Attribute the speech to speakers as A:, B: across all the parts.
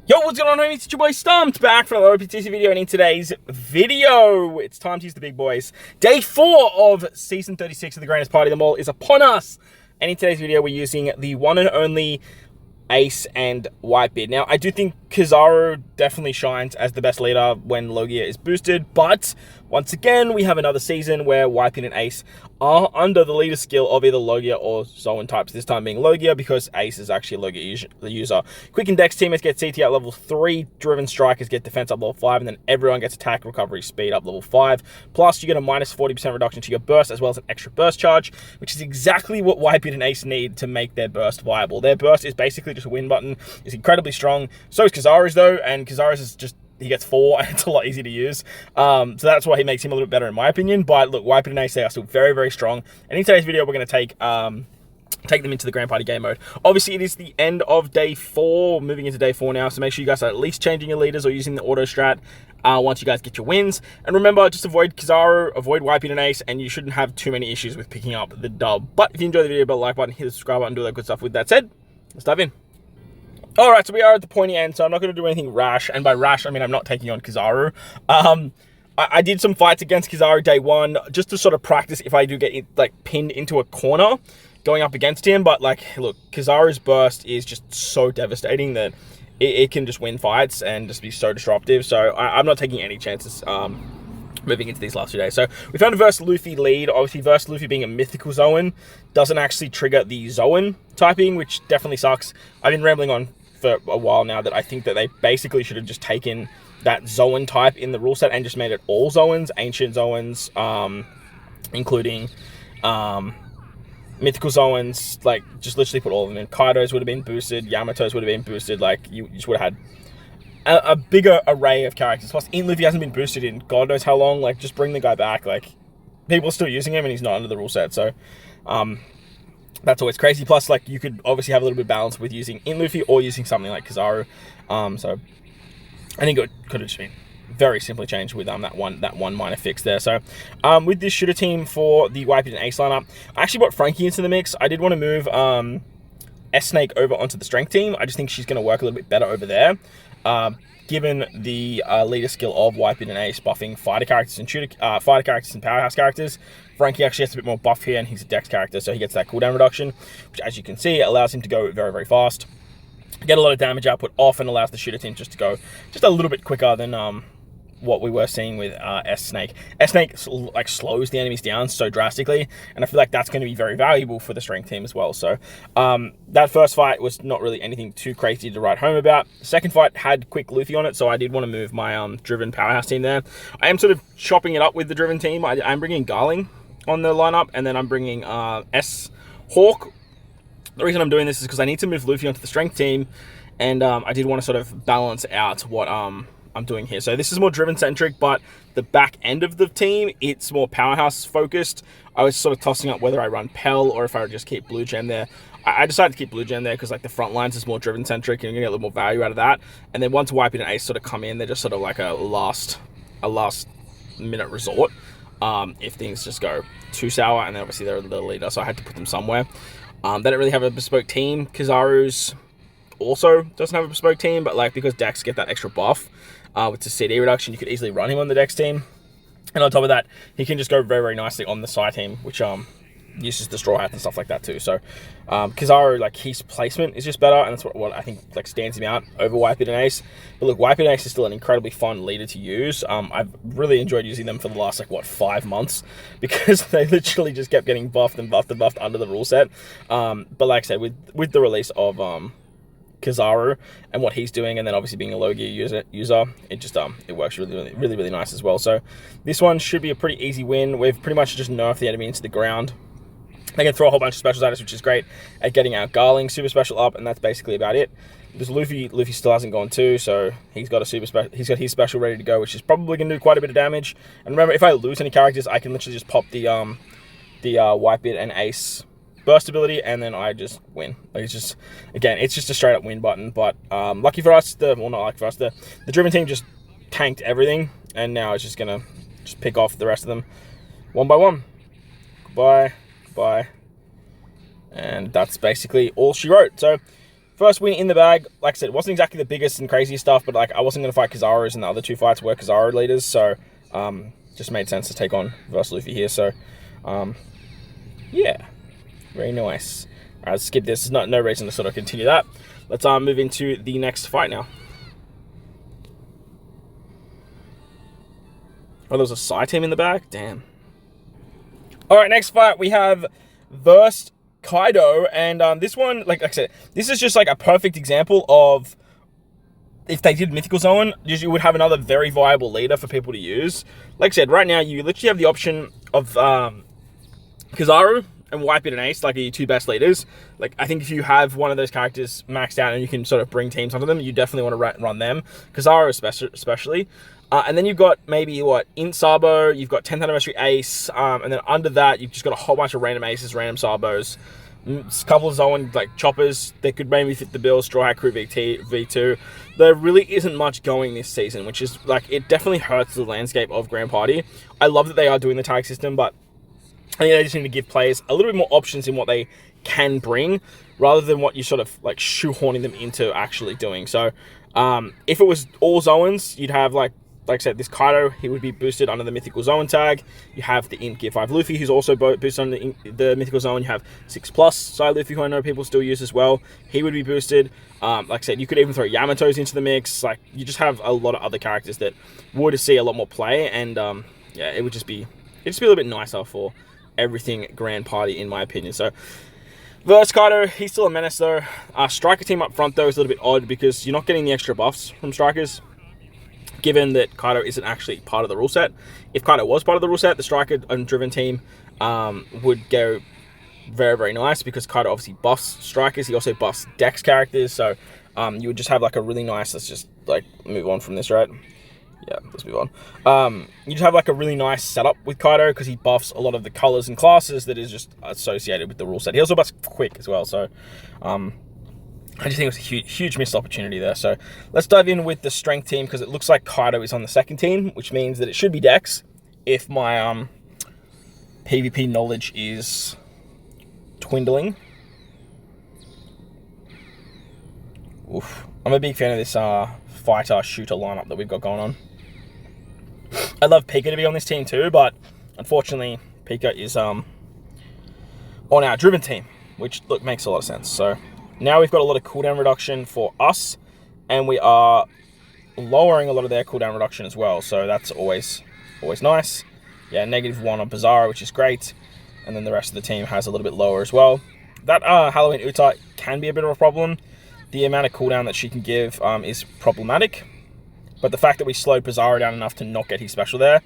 A: Yo, what's going on, homies? It's your boy Stumped, back for another OPTC video, and in today's video, it's time to use the big boys. Day 4 of Season 36 of the greatest party of them all is upon us, and in today's video, we're using the one and only Ace and Whitebeard. Now, I do think Kizaru definitely shines as the best leader when Logia is boosted, but once again, we have another season where Whitebeard and Ace are under the leader skill of either Logia or Zoan types, this time being Logia because Ace is actually a Logia user. Quick and Dex teammates get CT at level 3, Driven Strikers get Defense up level 5, and then everyone gets Attack, Recovery, Speed up level 5. Plus, you get a minus 40% reduction to your burst, as well as an extra burst charge, which is exactly what Whitebeard and Ace need to make their burst viable. Their burst is basically just a win button. It's incredibly strong. So is Kizaru's though, and Kizaru's is just, he gets 4 and it's a lot easier to use. So that's why he makes him a little bit better in my opinion. But look, Whitebeard and Ace, they are still very, very strong. And in today's video, we're going to take them into the Grand Party game mode. Obviously, it is the end of day 4, moving into day 4 now. So make sure you guys are at least changing your leaders or using the auto strat once you guys get your wins. And remember, just avoid Kizaru, avoid Whitebeard and Ace, and you shouldn't have too many issues with picking up the dub. But if you enjoyed the video, hit the like button, hit the subscribe button, do all that good stuff. With that said, let's dive in. Alright, so we are at the pointy end, so I'm not going to do anything rash, and by rash, I mean I'm not taking on Kizaru. I did some fights against Kizaru day 1, just to sort of practice if I do get, like, pinned into a corner going up against him, but, like, look, Kizaru's burst is just so devastating that it can just win fights and just be so disruptive, so I'm not taking any chances, moving into these last few days. So we found a Verse Luffy lead. Obviously, Verse Luffy being a mythical Zoan doesn't actually trigger the Zoan typing, which definitely sucks. I've been rambling on for a while now that I think that they basically should have just taken that Zoan type in the rule set and just made it all Zoans, ancient Zoans, including mythical Zoans, like just literally put all of them in. Kaido's would have been boosted, Yamato's would have been boosted, like you just would have had a bigger array of characters. Plus, Luffy hasn't been boosted in God knows how long. Like, just bring the guy back. Like, people are still using him and he's not under the rule set. So, that's always crazy. Plus, like, you could obviously have a little bit of balance with using Luffy or using something like Kizaru. So, I think it could have just been very simply changed with that one minor fix there. So, with this shooter team for the Whitebeard and Ace lineup, I actually brought Frankie into the mix. I did want to move S-Snake over onto the strength team. I just think she's going to work a little bit better over there. Given the leader skill of Whitebeard and Ace buffing fighter characters and powerhouse characters, Frankie actually has a bit more buff here, and he's a Dex character, so he gets that cooldown reduction, which, as you can see, allows him to go very, very fast, get a lot of damage output off, and allows the shooter team just to go just a little bit quicker than what we were seeing with S-Snake. S-Snake like slows the enemies down so drastically, and I feel like that's going to be very valuable for the strength team as well. So that first fight was not really anything too crazy to write home about. The second fight had quick Luffy on it, so I did want to move my driven powerhouse team there. I am sort of chopping it up with the driven team. I'm bringing Garling on the lineup, and then I'm bringing S-Hawk. The reason I'm doing this is because I need to move Luffy onto the strength team, and I did want to sort of balance out what I'm doing here. So this is more driven centric, but the back end of the team, it's more powerhouse focused. I was sort of tossing up whether I run Pell or if I would just keep Blue Gem there. I decided to keep Blue Gem there because, like, the front lines is more driven centric and you're gonna get a little more value out of that. And then once Whitebeard and Ace sort of come in, they're just sort of like a last minute resort if things just go too sour, and then obviously they're the leader, so I had to put them somewhere. They don't really have a bespoke team. Kizaru's also doesn't have a bespoke team, but, like, because Dex get that extra buff with the CD reduction, you could easily run him on the Dex team. And on top of that, he can just go very, very nicely on the Psy team, which uses the Straw Hat and stuff like that too. So Kizaru, like, his placement is just better, and that's what I think, like, stands him out over Whitebeard and Ace. But look, Whitebeard and Ace is still an incredibly fun leader to use. I've really enjoyed using them for the last, like, what, 5 months, because they literally just kept getting buffed and buffed and buffed under the rule set. But like I said, with the release of Kizaru and what he's doing, and then obviously being a Logia user, it just it works really nice as well. So this one should be a pretty easy win. We've pretty much just nerfed the enemy into the ground. They can throw a whole bunch of specials at us, which is great at getting our Garling super special up, and that's basically about it. Because Luffy still hasn't gone too, so he's got he's got his special ready to go, which is probably going to do quite a bit of damage. And remember, if I lose any characters, I can literally just pop the Whitebeard and Ace burst ability, and then I just win. Like, it's just, again, it's just a straight up win button. But lucky for us, not lucky for us, the driven team just tanked everything, and now it's just gonna pick off the rest of them one by one. Goodbye, and that's basically all she wrote. So first win in the bag. Like I said, it wasn't exactly the biggest and craziest stuff, but like I wasn't going to fight Kizaru's, and the other 2 fights were Kizaru leaders, so just made sense to take on versus Luffy here. So yeah, very nice. All right, let's skip this. There's no reason to sort of continue that. Let's move into the next fight now. Oh, there was a side team in the back? Damn. Alright, next fight we have versus Kaido. And this one, like I said, this is just like a perfect example of if they did Mythical Zone, you would have another very viable leader for people to use. Like I said, right now you literally have the option of Kizaru and Whitebeard and Ace, like your 2 best leaders. Like, I think if you have one of those characters maxed out and you can sort of bring teams onto them, you definitely want to run them. Kizaru especially. And then you've got maybe, Int Sabo, you've got 10th Anniversary Ace, and then under that, you've just got a whole bunch of random Aces, random Sabos, a couple of Zoan, like, choppers that could maybe fit the bill, Straw Hat Crew V2. There really isn't much going this season, which is, like, it definitely hurts the landscape of Grand Party. I love that they are doing the tag system, but I think they just need to give players a little bit more options in what they can bring, rather than what you sort of, like, shoehorning them into actually doing. So, if it was all Zoans, you'd have, like I said, this Kaido, he would be boosted under the Mythical Zone tag. You have the Int Gear 5 Luffy, who's also boosted under the Mythical Zone. You have 6+ side Luffy, who I know people still use as well. He would be boosted. Like I said, you could even throw Yamato's into the mix. Like, you just have a lot of other characters that would see a lot more play. And, yeah, it'd just be a little bit nicer for everything Grand Party, in my opinion. So, versus Kaido, he's still a menace, though. Striker team up front, though, is a little bit odd because you're not getting the extra buffs from Strikers, given that Kaido isn't actually part of the rule set. If Kaido was part of the rule set, the Striker and Driven team would go very, very nice, because Kaido obviously buffs Strikers. He also buffs Dex characters, so you would just have like a really nice, let's just like move on from this, right? Yeah, let's move on. You just have like a really nice setup with Kaido, because he buffs a lot of the colors and classes that is just associated with the rule set. He also buffs Quick as well, so I just think it was a huge missed opportunity there. So let's dive in with the strength team, because it looks like Kaido is on the second team, which means that it should be Dex, if my PvP knowledge is dwindling. Oof. I'm a big fan of this fighter shooter lineup that we've got going on. I'd love Pikqchu to be on this team too, but unfortunately Pikqchu is on our Driven team, which, look, makes a lot of sense. So now we've got a lot of cooldown reduction for us, and we are lowering a lot of their cooldown reduction as well. So that's always nice. Yeah, -1 on Bizarro, which is great. And then the rest of the team has a little bit lower as well. That Halloween Uta can be a bit of a problem. The amount of cooldown that she can give is problematic. But the fact that we slowed Bizarro down enough to not get his special there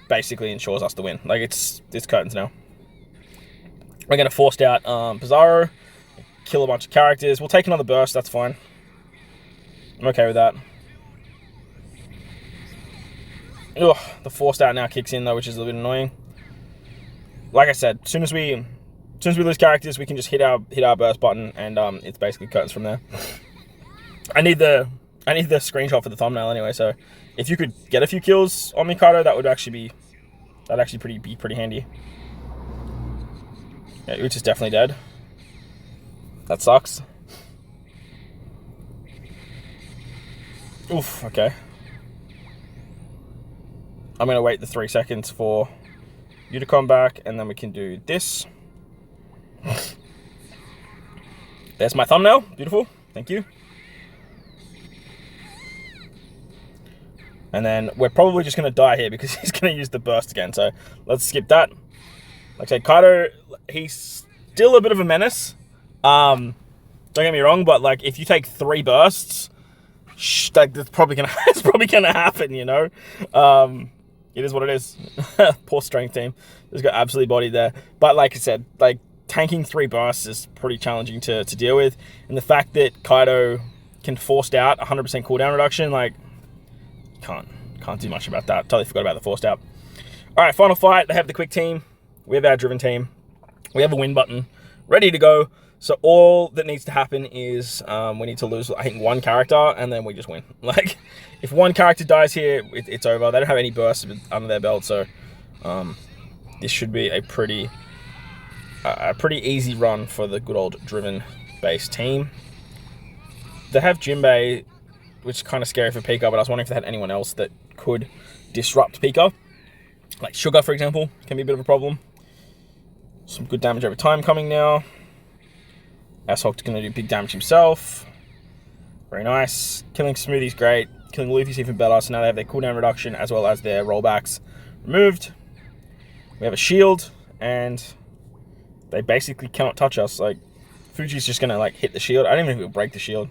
A: basically ensures us the win. Like, it's curtains now. We're going to force out Bizarro, kill a bunch of characters. We'll take another burst, that's fine. I'm okay with that. Ugh, the forced out now kicks in though, which is a little bit annoying. Like I said, as soon as we lose characters, we can just hit our burst button, and it's basically curtains from there. I need the screenshot for the thumbnail anyway, so if you could get a few kills on Mikado, that would actually be pretty handy. Yeah, Uch is definitely dead. That sucks. Oof, okay. I'm going to wait the 3 seconds for you to come back, and then we can do this. There's my thumbnail. Beautiful. Thank you. And then we're probably just going to die here because he's going to use the burst again. So let's skip that. Like I said, Kaido, he's still a bit of a menace. Don't get me wrong, but like if you take 3 bursts, that's probably gonna happen, you know. It is what it is. Poor strength team. Just got absolutely bodied there. But like I said, like tanking 3 bursts is pretty challenging to deal with. And the fact that Kaido can forced out 100% cooldown reduction, like can't do much about that. Totally forgot about the forced out. All right, final fight. They have the quick team. We have our driven team. We have a win button ready to go. So all that needs to happen is we need to lose, I think, 1 character, and then we just win. Like, if 1 character dies here, it's over. They don't have any bursts under their belt, so this should be a pretty easy run for the good old driven-based team. They have Jinbei, which is kind of scary for Pikqchu, but I was wondering if they had anyone else that could disrupt Pikqchu. Like Sugar, for example, can be a bit of a problem. Some good damage over time coming now. S.36 going to do big damage himself. Very nice. Killing Smoothie's great. Killing Luffy's even better. So now they have their cooldown reduction as well as their rollbacks removed. We have a shield, and they basically cannot touch us. Like, Fuji's just going to like hit the shield. I don't even think it'll break the shield.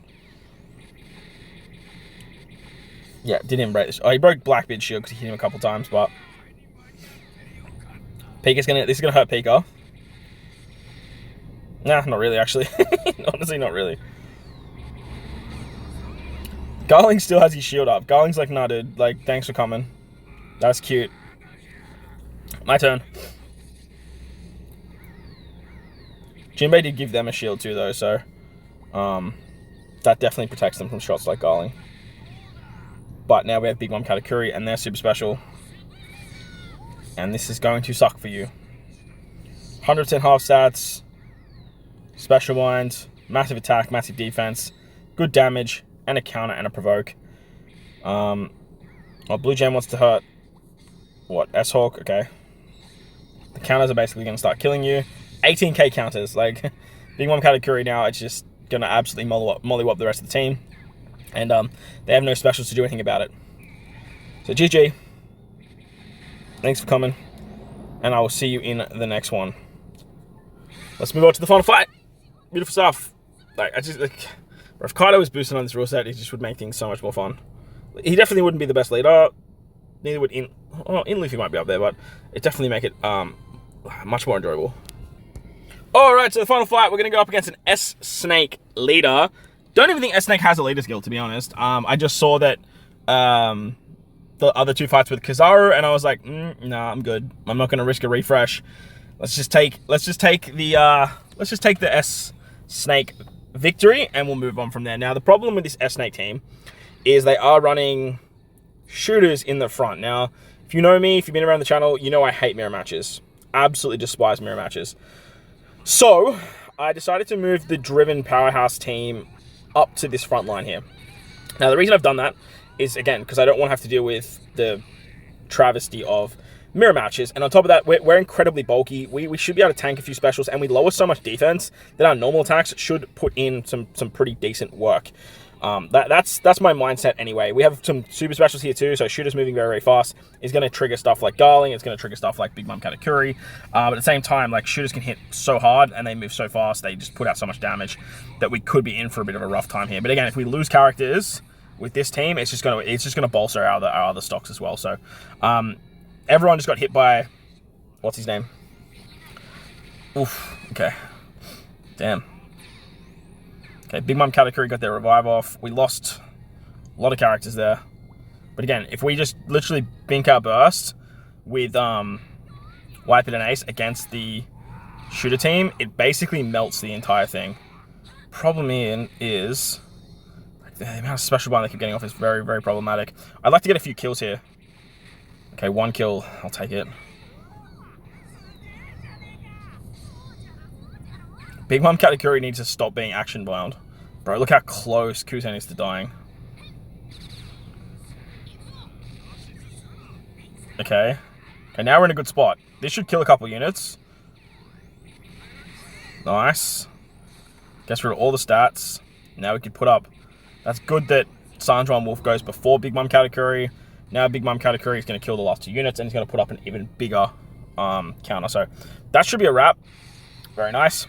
A: Yeah, didn't even break this. Oh, he broke Blackbeard's shield because he hit him a couple times, but this is gonna hurt Pikqchu. Nah, not really, actually. Honestly, not really. Garling still has his shield up. Garling's like, nah, dude. Like, thanks for coming. That's cute. My turn. Jinbei did give them a shield too, though, so that definitely protects them from shots like Garling. But now we have Big Mom Katakuri and they're super special. And this is going to suck for you. 100% half stats. Special Mind. Massive attack, massive defense. Good damage. And a counter and a provoke. Well, Blue Jam wants to hurt... What? S-Hawk? Okay. The counters are basically going to start killing you. 18k counters. Like, Big Mom Katakuri now, it's just going to absolutely mollywop the rest of the team. And they have no specials to do anything about it. So GG. Thanks for coming. And I will see you in the next one. Let's move on to the final fight. Beautiful stuff. Like, if Kaido was boosted on this rule set, it just would make things so much more fun. He definitely wouldn't be the best leader. Neither would Luffy might be up there, but it definitely make it much more enjoyable. Alright, so the final fight, we're going to go up against an S-Snake leader. Don't even think S-Snake has a leader skill, to be honest. I just saw that the other two fights with Kizaru, and I was like, nah, I'm good. I'm not going to risk a refresh. Let's just take the S-Snake victory, and we'll move on from there. Now, the problem with this S-Snake team is they are running shooters in the front. Now, if you know me, if you've been around the channel, you know I hate mirror matches. Absolutely despise mirror matches. So, I decided to move the Driven Powerhouse team up to this front line here. Now, the reason I've done that is, again, because I don't want to have to deal with the travesty of mirror matches. And on top of that, we're incredibly bulky. We should be able to tank a few specials, and we lower so much defense that our normal attacks should put in some pretty decent work. That's my mindset anyway. We have some super specials here too, so shooters moving very, very fast is going to trigger stuff like Garling. It's going to trigger stuff like Big Mom Katakuri. But at the same time, like, shooters can hit so hard and they move so fast, they just put out so much damage that we could be in for a bit of a rough time here. But again, if we lose characters with this team, it's just going to bolster our other stocks as well. So everyone just got hit by, what's his name? Oof. Okay. Damn. Okay, Big Mom Katakuri got their revive off. We lost a lot of characters there. But again, if we just literally bink our burst with Whitebeard and Ace against the shooter team, it basically melts the entire thing. Problem is like, the amount of special bind they keep getting off is very, very problematic. I'd like to get a few kills here. Okay, 1 kill. I'll take it. Big Mom Katakuri needs to stop being action bound. Bro, look how close Kusen is to dying. Okay. Okay, now we're in a good spot. This should kill a couple units. Nice. Gets rid of all the stats. Now we could put up. That's good that Sandra and Wolf goes before Big Mom Katakuri. Now Big Mom Katakuri is going to kill the last 2 units, and he's going to put up an even bigger counter. So that should be a wrap. Very nice.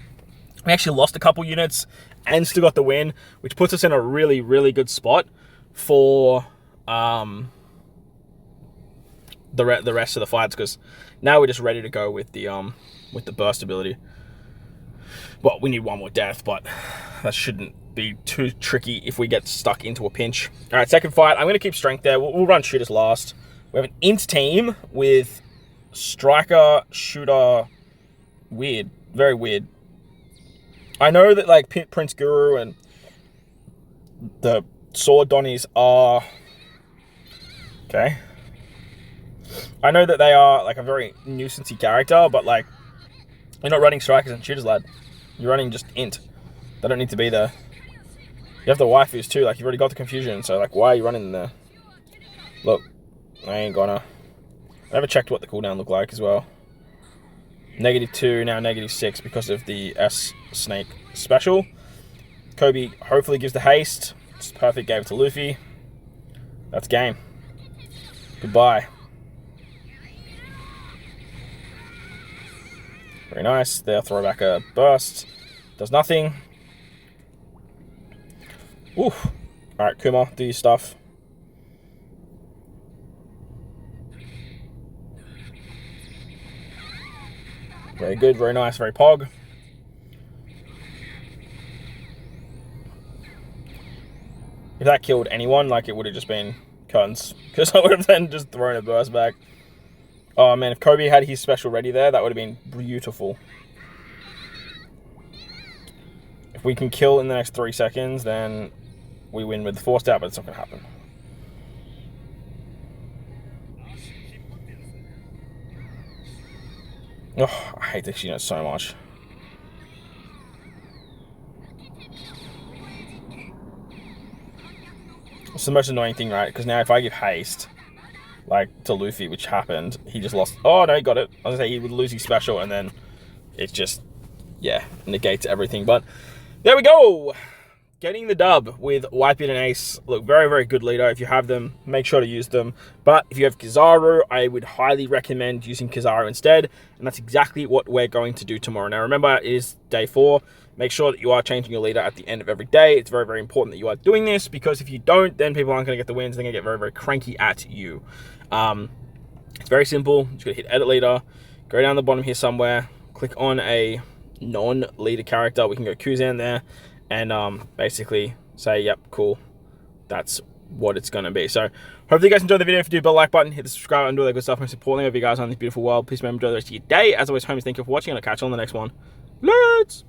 A: We actually lost a couple units and still got the win, which puts us in a really, really good spot for the rest of the fights, because now we're just ready to go with the burst ability. Well, we need 1 more death, but that shouldn't be too tricky if we get stuck into a pinch. All right, second fight. I'm going to keep strength there. We'll run shooters last. We have an int team with striker, shooter. Weird. Very weird. I know that, like, Prince Guru and the Sword Donnies are... Okay. I know that they are, like, a very nuisancey character, but, like, you're not running strikers and shooters, lad. You're running just int. They don't need to be there. You have the waifus too, like, you've already got the confusion, so, like, why are you running in there? Look, I ain't gonna. I never checked what the cooldown looked like as well. -2, now -6 because of the S-Snake special. Kobe hopefully gives the haste. It's perfect, gave it to Luffy. That's game. Goodbye. Very nice. They'll throw back a burst. Does nothing. Oof. Alright, Kuma, do your stuff. Very good, very nice, very pog. If that killed anyone, like, it would have just been curtains. Because I would have then just thrown a burst back. Oh man, if Kobe had his special ready there, that would have been beautiful. If we can kill in the next 3 seconds, then we win with the forced out, but it's not going to happen. Oh, I hate this unit so much. It's the most annoying thing, right? Because now if I give haste, like, to Luffy, which happened, he just lost. Oh, no, he got it. I was going to say, he would lose his special, and then it just, yeah, negates everything. But there we go. Getting the dub with Whitebeard and Ace. Look, very, very good leader. If you have them, make sure to use them. But if you have Kizaru, I would highly recommend using Kizaru instead. And that's exactly what we're going to do tomorrow. Now, remember, it is day 4. Make sure that you are changing your leader at the end of every day. It's very, very important that you are doing this, because if you don't, then people aren't going to get the wins. They're going to get very, very cranky at you. It's very simple. Just going to hit edit leader, go down the bottom here somewhere, click on a non-leader character. We can go Kuzan there, and basically say, yep, cool. That's what it's going to be. So hopefully you guys enjoyed the video. If you do, bell like button, hit the subscribe, and do all that good stuff. Most importantly, if you guys are in this beautiful world, please remember to enjoy the rest of your day. As always, homies, thank you for watching, and I'll catch you on the next one. Let's